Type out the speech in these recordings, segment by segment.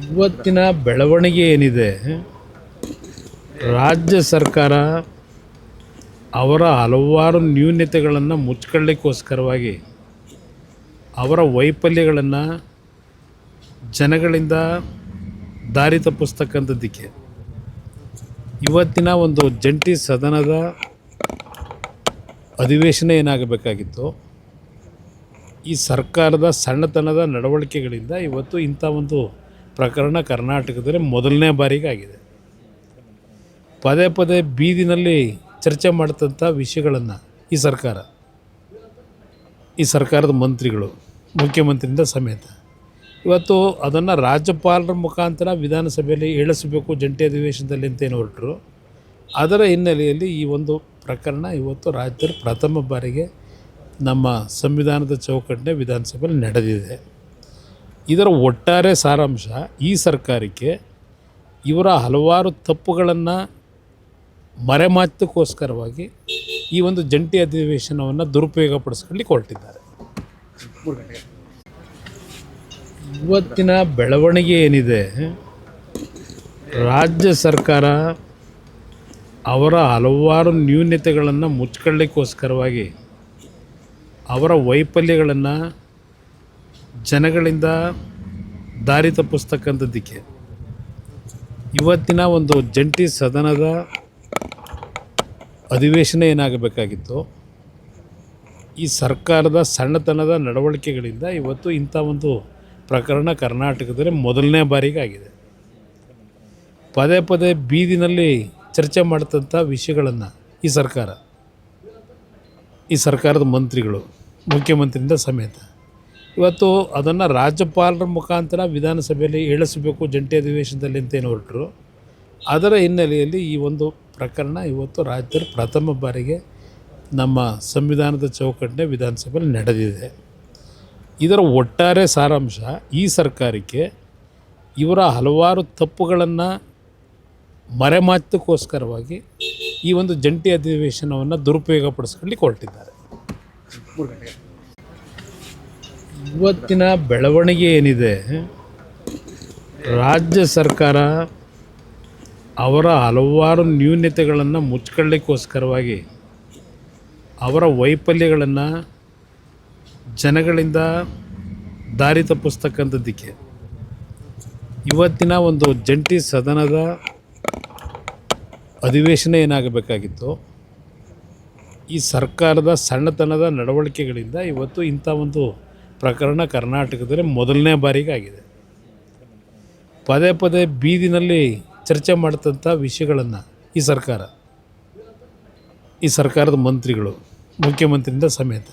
ಇವತ್ತಿನ ಬೆಳವಣಿಗೆ ಏನಿದೆ, ರಾಜ್ಯ ಸರ್ಕಾರ ಅವರ ಹಲವಾರು ನ್ಯೂನತೆಗಳನ್ನು ಮುಚ್ಕೊಳ್ಳಿಕ್ಕೋಸ್ಕರವಾಗಿ ಅವರ ವೈಫಲ್ಯಗಳನ್ನು ಜನಗಳಿಂದ ದಾರಿ ತಪ್ಪಿಸ್ತಕ್ಕಂಥದ್ದಕ್ಕೆ ಇವತ್ತಿನ ಒಂದು ಜಂಟಿ ಸದನದ ಅಧಿವೇಶನ ಏನಾಗಬೇಕಾಗಿತ್ತು, ಈ ಸರ್ಕಾರದ ಸಣ್ಣತನದ ನಡವಳಿಕೆಗಳಿಂದ ಇವತ್ತು ಇಂಥ ಒಂದು ಪ್ರಕರಣ ಕರ್ನಾಟಕದಲ್ಲಿ ಮೊದಲನೇ ಬಾರಿಗೆ ಆಗಿದೆ. ಪದೇ ಪದೇ ಬೀದಿನಲ್ಲಿ ಚರ್ಚೆ ಮಾಡ್ತಂಥ ವಿಷಯಗಳನ್ನು ಈ ಸರ್ಕಾರದ ಮಂತ್ರಿಗಳು, ಮುಖ್ಯಮಂತ್ರಿಯಿಂದ ಸಮೇತ ಇವತ್ತು ಅದನ್ನು ರಾಜ್ಯಪಾಲರ ಮುಖಾಂತರ ವಿಧಾನಸಭೆಯಲ್ಲಿ ಇಳಿಸಬೇಕು ಜಂಟಿ ಅಧಿವೇಶನದಲ್ಲಿ ಅಂತೇನು ಹೊರಟರು. ಅದರ ಹಿನ್ನೆಲೆಯಲ್ಲಿ ಈ ಒಂದು ಪ್ರಕರಣ ಇವತ್ತು ರಾಜ್ಯದಲ್ಲಿ ಪ್ರಥಮ ಬಾರಿಗೆ ನಮ್ಮ ಸಂವಿಧಾನದ ಚೌಕಟ್ಟಿನ ವಿಧಾನಸಭೆಯಲ್ಲಿ ನಡೆದಿದೆ. ಇದರ ಒಟ್ಟಾರೆ ಸಾರಾಂಶ, ಈ ಸರ್ಕಾರಕ್ಕೆ ಇವರ ಹಲವಾರು ತಪ್ಪುಗಳನ್ನು ಮರೆಮಾಚೋಕ್ಕೋಸ್ಕರವಾಗಿ ಈ ಒಂದು ಜಂಟಿ ಅಧಿವೇಶನವನ್ನು ದುರುಪಯೋಗಪಡಿಸ್ಕೊಳ್ಳಿಕ್ಕೆ ಹೊರಟಿದ್ದಾರೆ. ಇವತ್ತಿನ ಬೆಳವಣಿಗೆ ಏನಿದೆ, ರಾಜ್ಯ ಸರ್ಕಾರ ಅವರ ಹಲವಾರು ನ್ಯೂನತೆಗಳನ್ನು ಮುಚ್ಕೊಳ್ಳಿಕ್ಕೋಸ್ಕರವಾಗಿ ಅವರ ವೈಫಲ್ಯಗಳನ್ನು ಜನಗಳಿಂದ ದಾರಿ ತಪ್ಪಿಸ್ತಕ್ಕಂಥದ್ದಕ್ಕೆ ಇವತ್ತಿನ ಒಂದು ಜಂಟಿ ಸದನದ ಅಧಿವೇಶನ ಏನಾಗಬೇಕಾಗಿತ್ತು, ಈ ಸರ್ಕಾರದ ಸಣ್ಣತನದ ನಡವಳಿಕೆಗಳಿಂದ ಇವತ್ತು ಇಂಥ ಒಂದು ಪ್ರಕರಣ ಕರ್ನಾಟಕದಲ್ಲಿ ಮೊದಲನೇ ಬಾರಿಗೆ ಆಗಿದೆ. ಪದೇ ಪದೇ ಬೀದಿನಲ್ಲಿ ಚರ್ಚೆ ಮಾಡ್ತಂಥ ವಿಷಯಗಳನ್ನು ಈ ಸರ್ಕಾರದ ಮಂತ್ರಿಗಳು, ಮುಖ್ಯಮಂತ್ರಿಯಿಂದ ಸಮೇತ ಇವತ್ತು ಅದನ್ನು ರಾಜ್ಯಪಾಲರ ಮುಖಾಂತರ ವಿಧಾನಸಭೆಯಲ್ಲಿ ಇಳಿಸಬೇಕು ಜಂಟಿ ಅಧಿವೇಶನದಲ್ಲಿ ಅಂತೇನು ಹೊರಟರು. ಅದರ ಹಿನ್ನೆಲೆಯಲ್ಲಿ ಈ ಒಂದು ಪ್ರಕರಣ ಇವತ್ತು ರಾಜ್ಯದಲ್ಲಿ ಪ್ರಥಮ ಬಾರಿಗೆ ನಮ್ಮ ಸಂವಿಧಾನದ ಚೌಕಟ್ಟಿನ ವಿಧಾನಸಭೆಯಲ್ಲಿ ನಡೆದಿದೆ. ಇದರ ಒಟ್ಟಾರೆ ಸಾರಾಂಶ, ಈ ಸರ್ಕಾರಕ್ಕೆ ಇವರ ಹಲವಾರು ತಪ್ಪುಗಳನ್ನು ಮರೆಮಾಚೋಕ್ಕೋಸ್ಕರವಾಗಿ ಈ ಒಂದು ಜಂಟಿ ಅಧಿವೇಶನವನ್ನು ದುರುಪಯೋಗಪಡಿಸ್ಕೊಳ್ಳಿಕ್ಕೆ ಹೊರಟಿದ್ದಾರೆ. ಇವತ್ತಿನ ಬೆಳವಣಿಗೆ ಏನಿದೆ, ರಾಜ್ಯ ಸರ್ಕಾರ ಅವರ ಹಲವಾರು ನ್ಯೂನತೆಗಳನ್ನು ಮುಚ್ಕೊಳ್ಳಿಕ್ಕೋಸ್ಕರವಾಗಿ ಅವರ ವೈಫಲ್ಯಗಳನ್ನು ಜನಗಳಿಂದ ದಾರಿ ತಪ್ಪಿಸ್ತಕ್ಕಂಥದ್ದಕ್ಕೆ ಇವತ್ತಿನ ಒಂದು ಜಂಟಿ ಸದನದ ಅಧಿವೇಶನ ಏನಾಗಬೇಕಾಗಿತ್ತು, ಈ ಸರ್ಕಾರದ ಸಣ್ಣತನದ ನಡವಳಿಕೆಗಳಿಂದ ಇವತ್ತು ಇಂಥ ಒಂದು ಪ್ರಕರಣ ಕರ್ನಾಟಕದಲ್ಲಿ ಮೊದಲನೇ ಬಾರಿಗೆ ಆಗಿದೆ. ಪದೇ ಪದೇ ಬೀದಿನಲ್ಲಿ ಚರ್ಚೆ ಮಾಡ್ತಂಥ ವಿಷಯಗಳನ್ನು ಈ ಸರ್ಕಾರದ ಮಂತ್ರಿಗಳು, ಮುಖ್ಯಮಂತ್ರಿಯಿಂದ ಸಮೇತ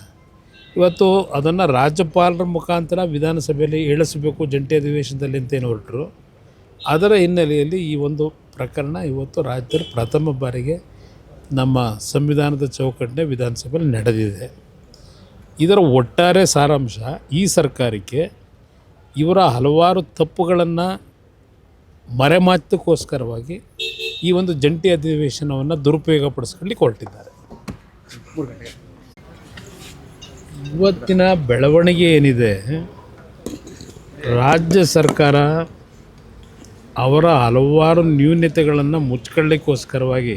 ಇವತ್ತು ಅದನ್ನು ರಾಜ್ಯಪಾಲರ ಮುಖಾಂತರ ವಿಧಾನಸಭೆಯಲ್ಲಿ ಇಳಿಸಬೇಕು ಜಂಟಿ ಅಧಿವೇಶನದಲ್ಲಿ ಅಂತೇನು ಹೊರಟರು. ಅದರ ಹಿನ್ನೆಲೆಯಲ್ಲಿ ಈ ಒಂದು ಪ್ರಕರಣ ಇವತ್ತು ರಾಜ್ಯದಲ್ಲಿ ಪ್ರಥಮ ಬಾರಿಗೆ ನಮ್ಮ ಸಂವಿಧಾನದ ಚೌಕಟ್ಟಿನ ವಿಧಾನಸಭೆಯಲ್ಲಿ ನಡೆದಿದೆ. ಇದರ ಒಟ್ಟಾರೆ ಸಾರಾಂಶ, ಈ ಸರ್ಕಾರಕ್ಕೆ ಇವರ ಹಲವಾರು ತಪ್ಪುಗಳನ್ನು ಮರೆಮಾಚೋಕ್ಕೋಸ್ಕರವಾಗಿ ಈ ಒಂದು ಜಂಟಿ ಅಧಿವೇಶನವನ್ನು ದುರುಪಯೋಗಪಡಿಸ್ಕೊಳ್ಳಿಕ್ಕೆ ಹೊರಟಿದ್ದಾರೆ. ಇವತ್ತಿನ ಬೆಳವಣಿಗೆ ಏನಿದೆ, ರಾಜ್ಯ ಸರ್ಕಾರ ಅವರ ಹಲವಾರು ನ್ಯೂನತೆಗಳನ್ನು ಮುಚ್ಕೊಳ್ಳಿಕ್ಕೋಸ್ಕರವಾಗಿ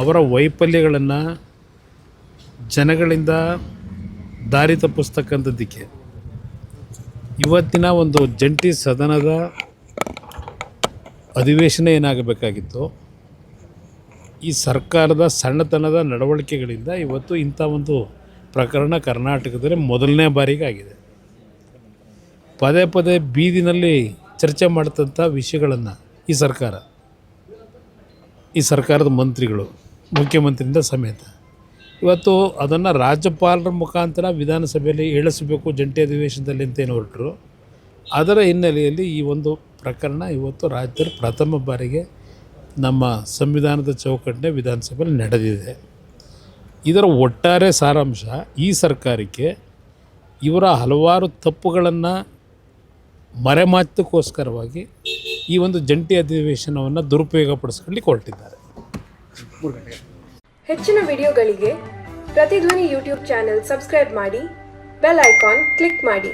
ಅವರ ವೈಫಲ್ಯಗಳನ್ನು ಜನಗಳಿಂದ ದಾರಿ ತಪ್ಪಿಸ್ತಕ್ಕಂಥದ್ದಕ್ಕೆ ಇವತ್ತಿನ ಒಂದು ಜಂಟಿ ಸದನದ ಅಧಿವೇಶನ ಏನಾಗಬೇಕಾಗಿತ್ತು, ಈ ಸರ್ಕಾರದ ಸಣ್ಣತನದ ನಡವಳಿಕೆಗಳಿಂದ ಇವತ್ತು ಇಂಥ ಒಂದು ಪ್ರಕರಣ ಕರ್ನಾಟಕದಲ್ಲಿ ಮೊದಲನೇ ಬಾರಿಗೆ ಆಗಿದೆ. ಪದೇ ಪದೇ ಬೀದಿನಲ್ಲಿ ಚರ್ಚೆ ಮಾಡ್ತಂಥ ವಿಷಯಗಳನ್ನು ಈ ಸರ್ಕಾರದ ಮಂತ್ರಿಗಳು, ಮುಖ್ಯಮಂತ್ರಿಯಿಂದ ಸಮೇತ ಇವತ್ತು ಅದನ್ನು ರಾಜ್ಯಪಾಲರ ಮುಖಾಂತರ ವಿಧಾನಸಭೆಯಲ್ಲಿ ಇಳಿಸಬೇಕು ಜಂಟಿ ಅಧಿವೇಶನದಲ್ಲಿ ಅಂತೇನು ಹೊರಟರು. ಅದರ ಹಿನ್ನೆಲೆಯಲ್ಲಿ ಈ ಒಂದು ಪ್ರಕರಣ ಇವತ್ತು ರಾಜ್ಯದಲ್ಲಿ ಪ್ರಥಮ ಬಾರಿಗೆ ನಮ್ಮ ಸಂವಿಧಾನದ ಚೌಕಟ್ಟಿನ ವಿಧಾನಸಭೆಯಲ್ಲಿ ನಡೆದಿದೆ. ಇದರ ಒಟ್ಟಾರೆ ಸಾರಾಂಶ, ಈ ಸರ್ಕಾರಕ್ಕೆ ಇವರ ಹಲವಾರು ತಪ್ಪುಗಳನ್ನು ಮರೆಮಾಚೋಕ್ಕೋಸ್ಕರವಾಗಿ ಈ ಒಂದು ಜಂಟಿ ಅಧಿವೇಶನವನ್ನು ದುರುಪಯೋಗಪಡಿಸ್ಕೊಳ್ಳಿಕ್ಕೆ ಹೊರಟಿದ್ದಾರೆ. ಹೆಚ್ಚಿನ ವಿಡಿಯೋಗಳಿಗೆ ಪ್ರತಿಧ್ವನಿ ಯೂಟ್ಯೂಬ್ ಚಾನೆಲ್ ಸಬ್ಸ್ಕ್ರೈಬ್ ಮಾಡಿ, ಬೆಲ್ ಐಕಾನ್ ಕ್ಲಿಕ್ ಮಾಡಿ.